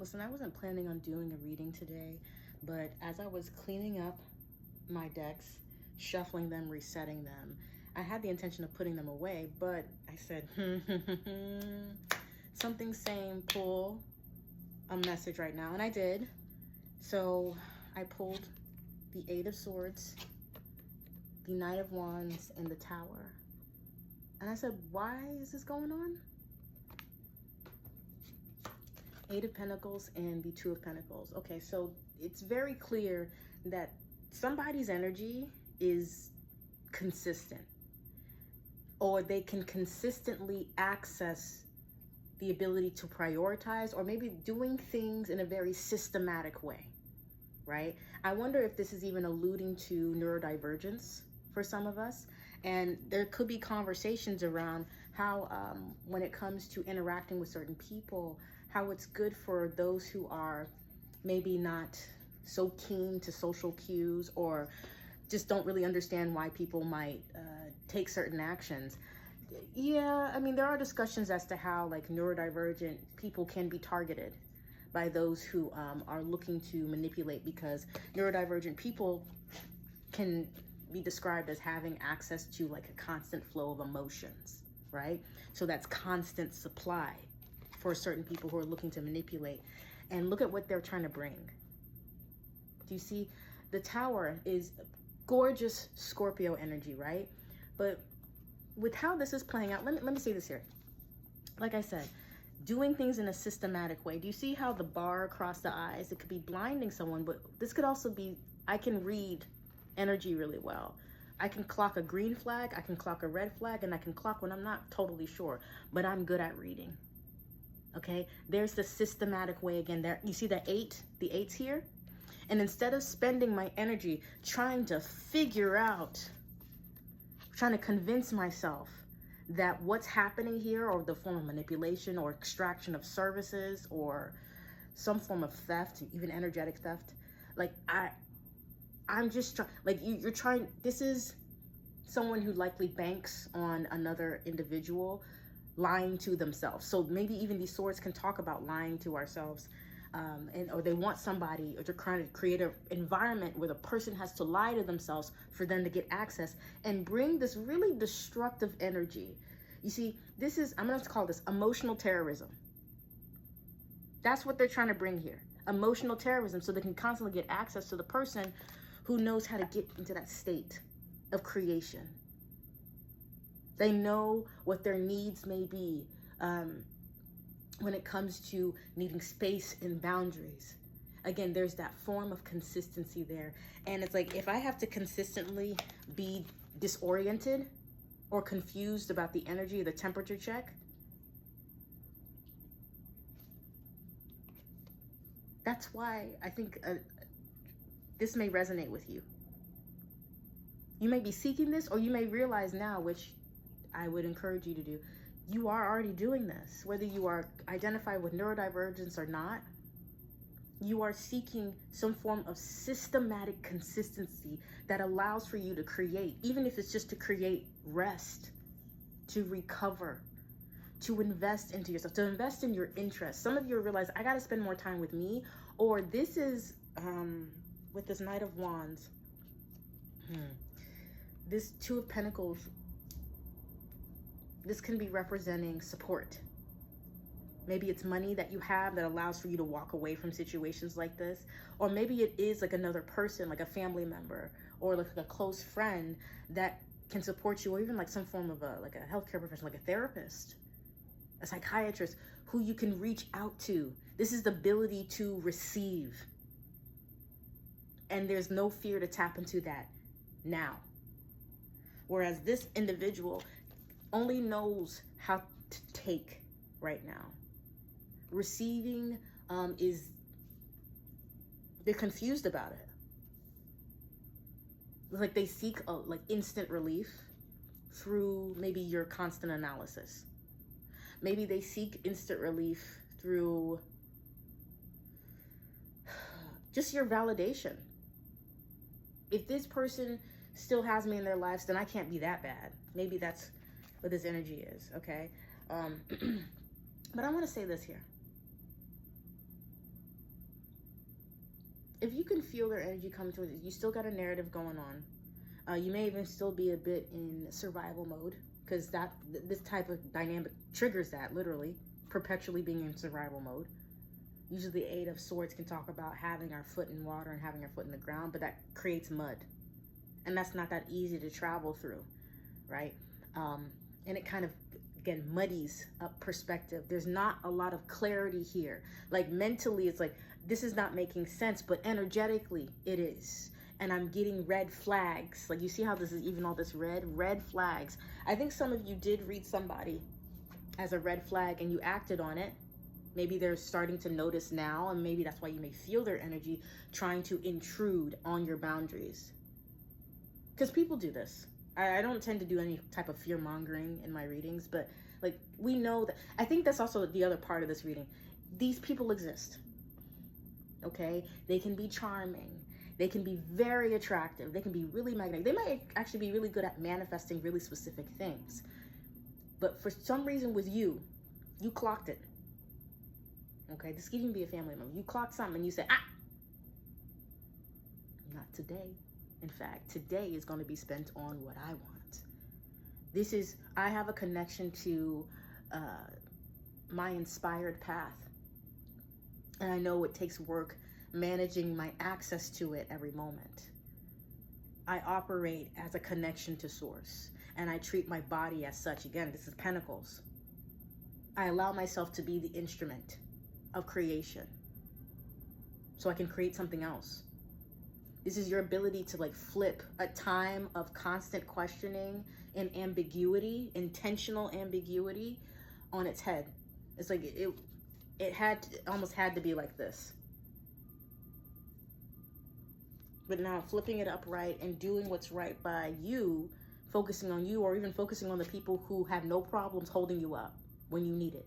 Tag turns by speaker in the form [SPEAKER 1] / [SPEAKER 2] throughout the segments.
[SPEAKER 1] Listen, I wasn't planning on doing a reading today, but as I was cleaning up my decks, shuffling them, resetting them, I had the intention of putting them away, but I said, something saying pull a message right now, and I did. So I pulled the Eight of Swords, the Knight of Wands, and the Tower. And I said, why is this going on? Eight of Pentacles and the Two of Pentacles. Okay, so it's very clear that somebody's energy is consistent, or they can consistently access the ability to prioritize, or maybe doing things in a very systematic way, right? I wonder if this is even alluding to neurodivergence for some of us. And there could be conversations around how, when it comes to interacting with certain people, how it's good for those who are maybe not so keen to social cues, or just don't really understand why people might take certain actions. Yeah, I mean, there are discussions as to how like neurodivergent people can be targeted by those who are looking to manipulate, because neurodivergent people can be described as having access to like a constant flow of emotions, right? So that's constant supply for certain people who are looking to manipulate. And look at what they're trying to bring. Do you see? The Tower is gorgeous Scorpio energy, right? But with how this is playing out, let me say this here. Like I said, doing things in a systematic way. Do you see how the bar across the eyes, it could be blinding someone, but this could also be, I can read energy really well. I can clock a green flag, I can clock a red flag, and I can clock when I'm not totally sure, but I'm good at reading. Okay, there's the systematic way again. There, you see the eight's here? And instead of spending my energy trying to figure out, trying to convince myself that what's happening here, or the form of manipulation or extraction of services or some form of theft, even energetic theft, like I'm just trying, like you're trying, this is someone who likely banks on another individual lying to themselves. So maybe even these swords can talk about lying to ourselves, or they want somebody, or they're trying to create an environment where the person has to lie to themselves for them to get access and bring this really destructive energy. You see, this is, I'm going to call this emotional terrorism. That's what they're trying to bring here. Emotional terrorism, so they can constantly get access to the person who knows how to get into that state of creation. They know what their needs may be when it comes to needing space and boundaries. Again, there's that form of consistency there. And it's like, if I have to consistently be disoriented or confused about the energy of the temperature check, that's why I think this may resonate with you. You may be seeking this, or you may realize now, which I would encourage you to do, you are already doing this. Whether you are identified with neurodivergence or not, you are seeking some form of systematic consistency that allows for you to create, even if it's just to create rest, to recover, to invest into yourself, to invest in your interests. Some of you realize, I got to spend more time with me, or this is, with this Knight of Wands, this Two of Pentacles, this can be representing support. Maybe it's money that you have that allows for you to walk away from situations like this. Or maybe it is like another person, like a family member, or like a close friend that can support you, or even like some form of like a healthcare professional, like a therapist, a psychiatrist who you can reach out to. This is the ability to receive. And there's no fear to tap into that now. Whereas this individual only knows how to take right now. Receiving is, they're confused about it. Like they seek like instant relief through maybe your constant analysis. Maybe they seek instant relief through just your validation. If this person still has me in their lives, then I can't be that bad. Maybe that's what this energy is, okay? But I want to say this here. if you can feel their energy coming towards you, you still got a narrative going on. You may even still be a bit in survival mode, because this type of dynamic triggers that, literally, perpetually being in survival mode. Usually the Eight of Swords can talk about having our foot in water and having our foot in the ground, but that creates mud. And that's not that easy to travel through, right? And it kind of, again, muddies up perspective. There's not a lot of clarity here. Like mentally, it's like, this is not making sense, but energetically it is. And I'm getting red flags. Like, you see how this is even all this red flags. I think some of you did read somebody as a red flag and you acted on it. Maybe they're starting to notice now, and maybe that's why you may feel their energy trying to intrude on your boundaries. Because people do this. I don't tend to do any type of fear mongering in my readings, but like, we know that. I think that's also the other part of this reading. These people exist. Okay? They can be charming. They can be very attractive. They can be really magnetic. They might actually be really good at manifesting really specific things. But for some reason with you clocked it. Okay? This could even be a family member. You clocked something and you said, not today. In fact, today is going to be spent on what I want. I have a connection to my inspired path. And I know it takes work managing my access to it every moment. I operate as a connection to source, and I treat my body as such. Again, this is Pentacles. I allow myself to be the instrument of creation so I can create something else. This is your ability to like flip a time of constant questioning and ambiguity, intentional ambiguity, on its head. It's like it almost had to be like this. But now flipping it upright and doing what's right by you, focusing on you, or even focusing on the people who have no problems holding you up when you need it.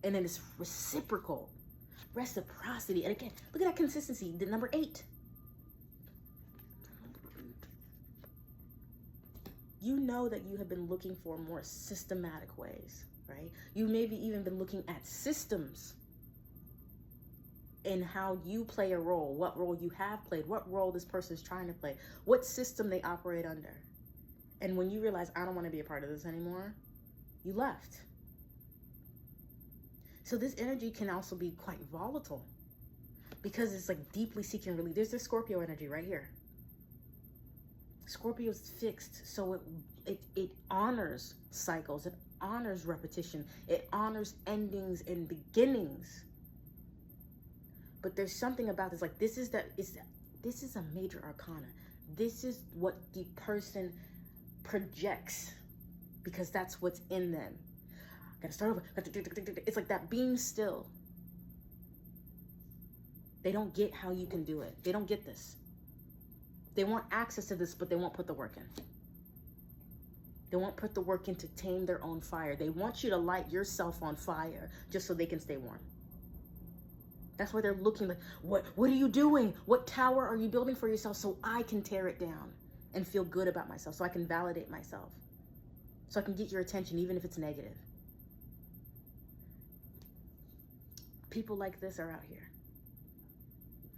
[SPEAKER 1] And then it's reciprocity. And again, look at that consistency. The number 8. You know that you have been looking for more systematic ways, right? You maybe even been looking at systems in how you play a role, what role you have played, what role this person is trying to play, what system they operate under. And when you realize, I don't want to be a part of this anymore, you left. So this energy can also be quite volatile because it's like deeply seeking relief. There's this Scorpio energy right here. Scorpio's fixed, so it honors cycles, it honors repetition, it honors endings and beginnings. But there's something about this, like this is a major arcana. This is what the person projects because that's what's in them. Gotta start over. It's like that being still. They don't get how you can do it. They don't get this. They want access to this, but they won't put the work in. They won't put the work in to tame their own fire. They want you to light yourself on fire just so they can stay warm. That's why they're looking like, what are you doing? What tower are you building for yourself so I can tear it down and feel good about myself, so I can validate myself, so I can get your attention even if it's negative. People like this are out here.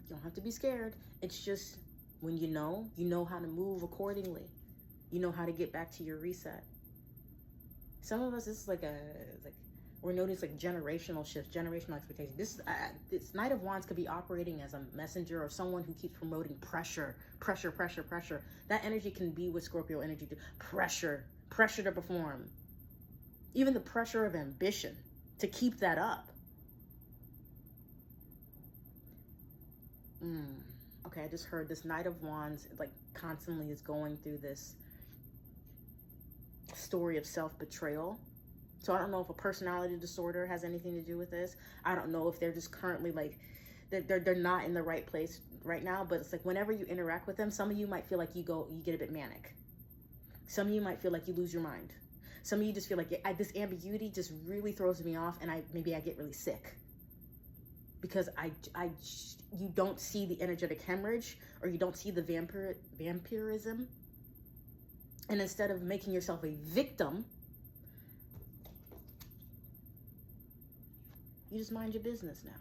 [SPEAKER 1] You don't have to be scared. It's just when you know how to move accordingly. You know how to get back to your reset. Some of us, this is we're noticing like generational shifts, generational expectations. This Knight of Wands could be operating as a messenger or someone who keeps promoting pressure. That energy can be with Scorpio energy too. Pressure to perform. Even the pressure of ambition to keep that up. Okay, I just heard this Knight of Wands like constantly is going through this story of self-betrayal. So I don't know if a personality disorder has anything to do with this. I don't know if they're just currently like, they're not in the right place right now, but it's like whenever you interact with them, some of you might feel like you get a bit manic. Some of you might feel like you lose your mind. Some of you just feel like this ambiguity just really throws me off, and maybe I get really sick. Because you don't see the energetic hemorrhage, or you don't see the vampirism. And instead of making yourself a victim, you just mind your business now.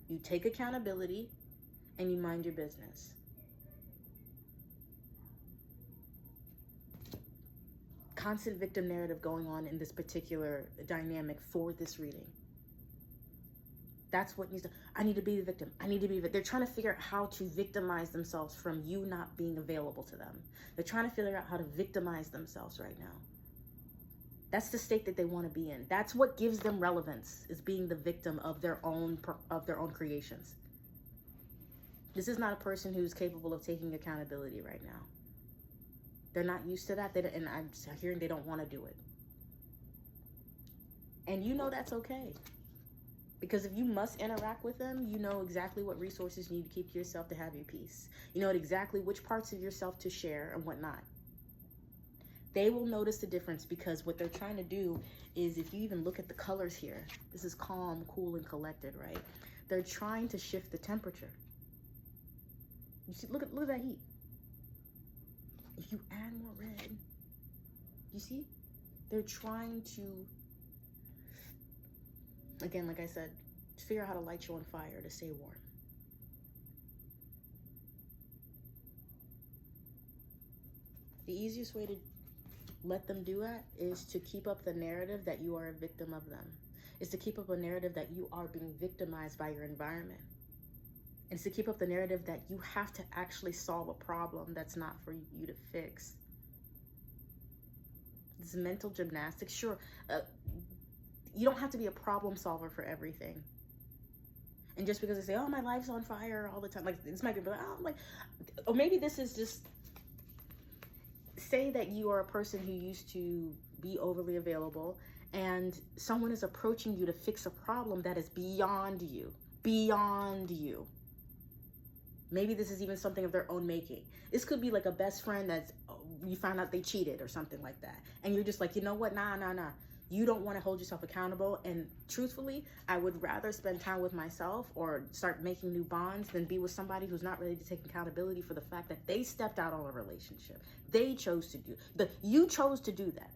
[SPEAKER 1] You take accountability and you mind your business. Constant victim narrative going on in this particular dynamic for this reading. That's what needs to, I need to be the victim. I need to be, they're trying to figure out how to victimize themselves from you not being available to them. They're trying to figure out how to victimize themselves right now. That's the state that they want to be in. That's what gives them relevance, is being the victim of their own creations. This is not a person who's capable of taking accountability right now. They're not used to that. And I'm hearing they don't want to do it. And you know that's okay. Because if you must interact with them, you know exactly what resources you need to keep to yourself to have your peace. You know exactly which parts of yourself to share and what not. They will notice the difference, because what they're trying to do is, if you even look at the colors here, this is calm, cool, and collected, right? They're trying to shift the temperature. You see, look at that heat. If you add more red, you see? They're trying to, again, like I said, figure out how to light you on fire to stay warm. The easiest way to let them do that is to keep up the narrative that you are a victim of them. Is to keep up a narrative that you are being victimized by your environment. And it's to keep up the narrative that you have to actually solve a problem that's not for you to fix. This mental gymnastics, sure, you don't have to be a problem solver for everything. And just because they say, oh, my life's on fire all the time, like this might be like, oh, like, or maybe this is just, say that you are a person who used to be overly available and someone is approaching you to fix a problem that is beyond you. Maybe this is even something of their own making. This could be like a best friend that's, you found out they cheated or something like that. And you're just like, you know what? Nah. You don't want to hold yourself accountable. And truthfully, I would rather spend time with myself or start making new bonds than be with somebody who's not ready to take accountability for the fact that they stepped out on a relationship. They chose to do you chose to do that.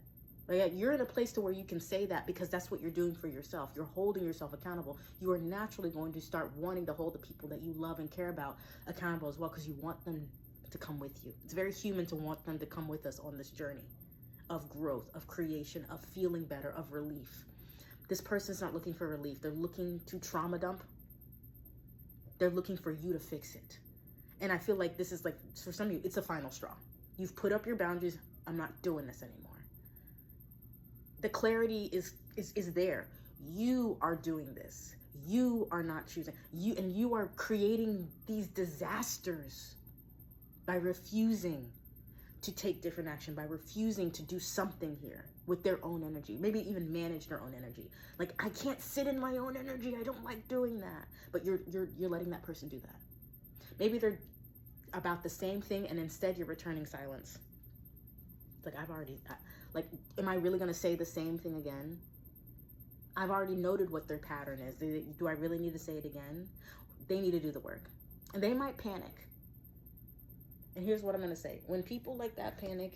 [SPEAKER 1] Right? You're in a place to where you can say that because that's what you're doing for yourself. You're holding yourself accountable. You are naturally going to start wanting to hold the people that you love and care about accountable as well, because you want them to come with you. It's very human to want them to come with us on this journey of growth, of creation, of feeling better, of relief. This person's not looking for relief. They're looking to trauma dump. They're looking for you to fix it. And I feel like this is like, for some of you, it's a final straw. You've put up your boundaries. I'm not doing this anymore. The clarity is there. You are doing this. You are not choosing. You are creating these disasters by refusing to take different action, by refusing to do something here with their own energy, maybe even manage their own energy. Like, I can't sit in my own energy. I don't like doing that. But you're letting that person do that. Maybe they're about the same thing and instead you're returning silence. Like, am I really going to say the same thing again? I've already noted what their pattern is. Do I really need to say it again? They need to do the work. And they might panic. And here's what I'm going to say. When people like that panic,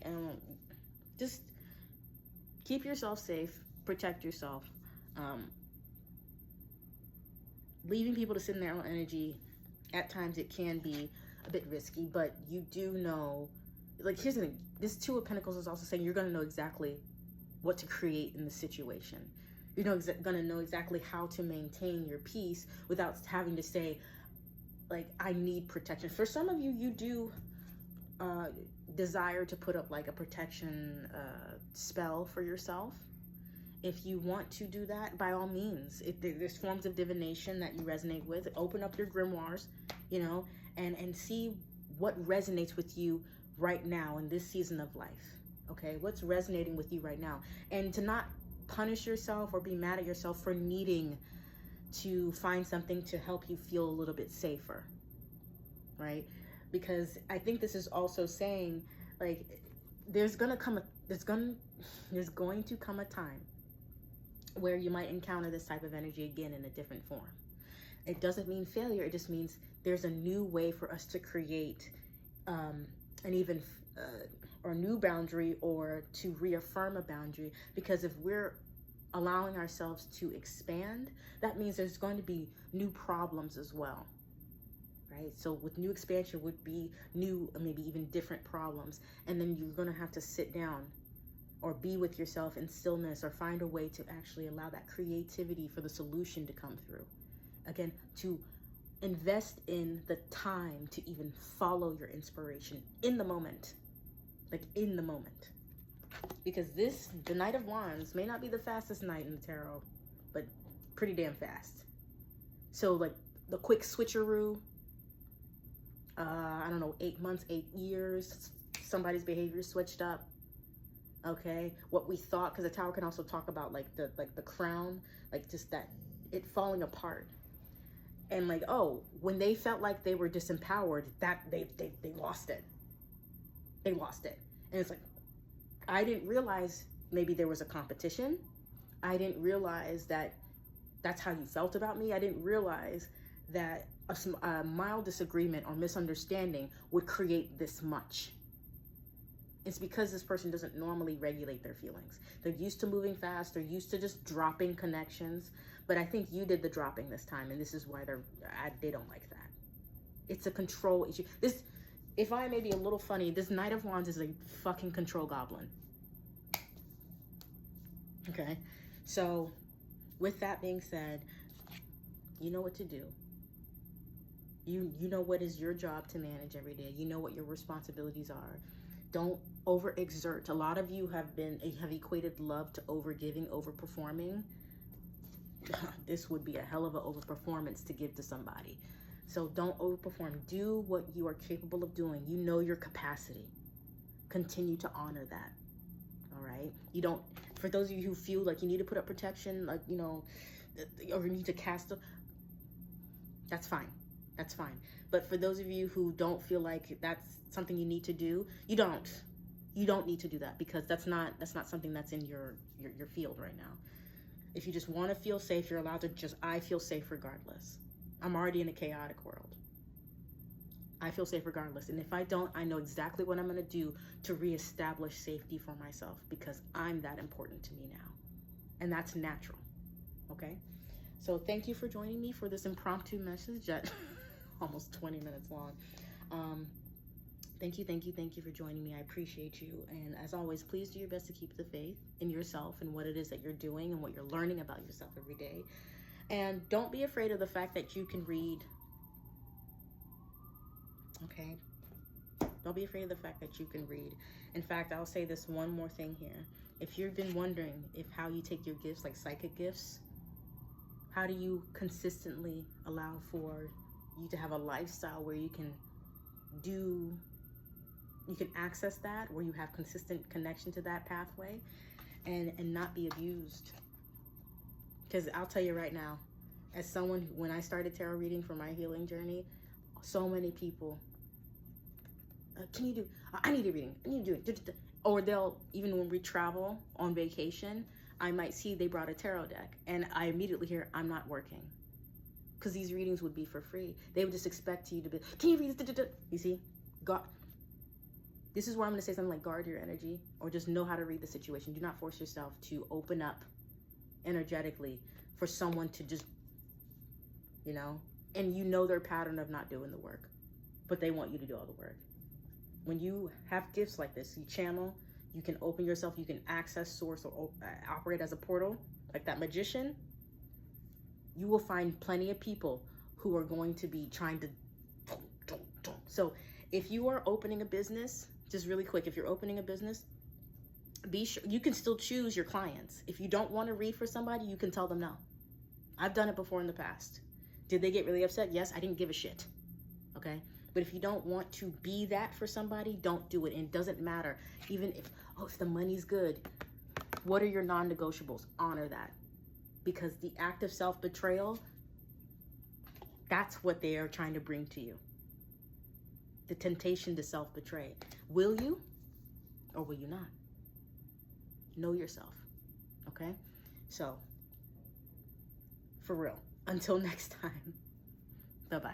[SPEAKER 1] just keep yourself safe, protect yourself. Leaving people to sit in their own energy, at times it can be a bit risky, but you do know, like, here's the thing. This Two of Pentacles is also saying you're going to know exactly what to create in the situation. You're going to know exactly how to maintain your peace without having to say, like, I need protection. For some of you, you do desire to put up like a protection spell for yourself. If you want to do that, by all means, if there's forms of divination that you resonate with, open up your grimoires, and see what resonates with you right now in this season of life. Okay, what's resonating with you right now? And to not punish yourself or be mad at yourself for needing to find something to help you feel a little bit safer, right? Because I think this is also saying, like, there's going to come a time where you might encounter this type of energy again in a different form. It doesn't mean failure. It just means there's a new way for us to create an even or new boundary, or to reaffirm a boundary. Because if we're allowing ourselves to expand, that means there's going to be new problems as well. right? So with new expansion would be new, maybe even different problems. And then you're going to have to sit down or be with yourself in stillness, or find a way to actually allow that creativity for the solution to come through. Again, to invest in the time to even follow your inspiration in the moment, like in the moment. Because the Knight of Wands may not be the fastest knight in the tarot, but pretty damn fast. So like the quick switcheroo, I don't know, 8 months, 8 years, somebody's behavior switched up. Okay, what we thought, because the Tower can also talk about like the crown, like just that it falling apart. And like, oh, when they felt like they were disempowered, that they lost it. They lost it. And it's like, I didn't realize maybe there was a competition. I didn't realize that that's how you felt about me. I didn't realize that a mild disagreement or misunderstanding would create this much. It's because this person doesn't normally regulate their feelings. They're used to moving fast. They're used to just dropping connections. But I think you did the dropping this time, and this is why they don't like that. It's a control issue. This, if I may be a little funny, this Knight of Wands is a fucking control goblin. Okay, so with that being said, you know what to do. You know what is your job to manage every day. You know what your responsibilities are. Don't overexert. A lot of you have equated love to overgiving, overperforming. This would be a hell of an overperformance to give to somebody. So don't overperform. Do what you are capable of doing. You know your capacity. Continue to honor that. All right. You don't, for those of you who feel like you need to put up protection, like, you know, or you need to cast, that's fine. That's fine. But for those of you who don't feel like that's something you need to do, you don't need to do that, because that's not something that's in your field right now. If you just want to feel safe, you're allowed to I feel safe regardless. I'm already in a chaotic world. I feel safe regardless. And if I don't, I know exactly what I'm going to do to reestablish safety for myself, because I'm that important to me now. And that's natural. Okay? So thank you for joining me for this impromptu message that almost 20 minutes long. Thank you for joining me. I appreciate you. And as always, please do your best to keep the faith in yourself and what it is that you're doing and what you're learning about yourself every day. And don't be afraid of the fact that you can read. Okay? Don't be afraid of the fact that you can read. In fact, I'll say this one more thing here. If you've been wondering how you take your gifts, like psychic gifts, how do you consistently allow for you to have a lifestyle where you can access that, where you have consistent connection to that pathway and not be abused? Because I'll tell you right now, as someone, when I started tarot reading for my healing journey, so many people, can you do, I need a reading, I need to do it. Or they'll, even when we travel on vacation, I might see they brought a tarot deck and I immediately hear, I'm not working. Because these readings would be for free. They would just expect you to be, can you read this? You see? God. This is where I'm going to say something like guard your energy, or just know how to read the situation. Do not force yourself to open up energetically for someone to just, you know, and you know their pattern of not doing the work, but they want you to do all the work. When you have gifts like this, you channel, you can open yourself, you can access source or operate as a portal, like that magician. You will find plenty of people who are going to be trying to. So if you are opening a business, just really quick, if you're opening a business, be sure you can still choose your clients. If you don't want to read for somebody, you can tell them no. I've done it before in the past. Did they get really upset? Yes, I didn't give a shit. Okay? But if you don't want to be that for somebody, don't do it. And it doesn't matter. Even if the money's good, what are your non-negotiables? Honor that. Because the act of self-betrayal, that's what they are trying to bring to you. The temptation to self-betray. Will you or will you not? Know yourself. Okay? So, for real. Until next time. Bye-bye.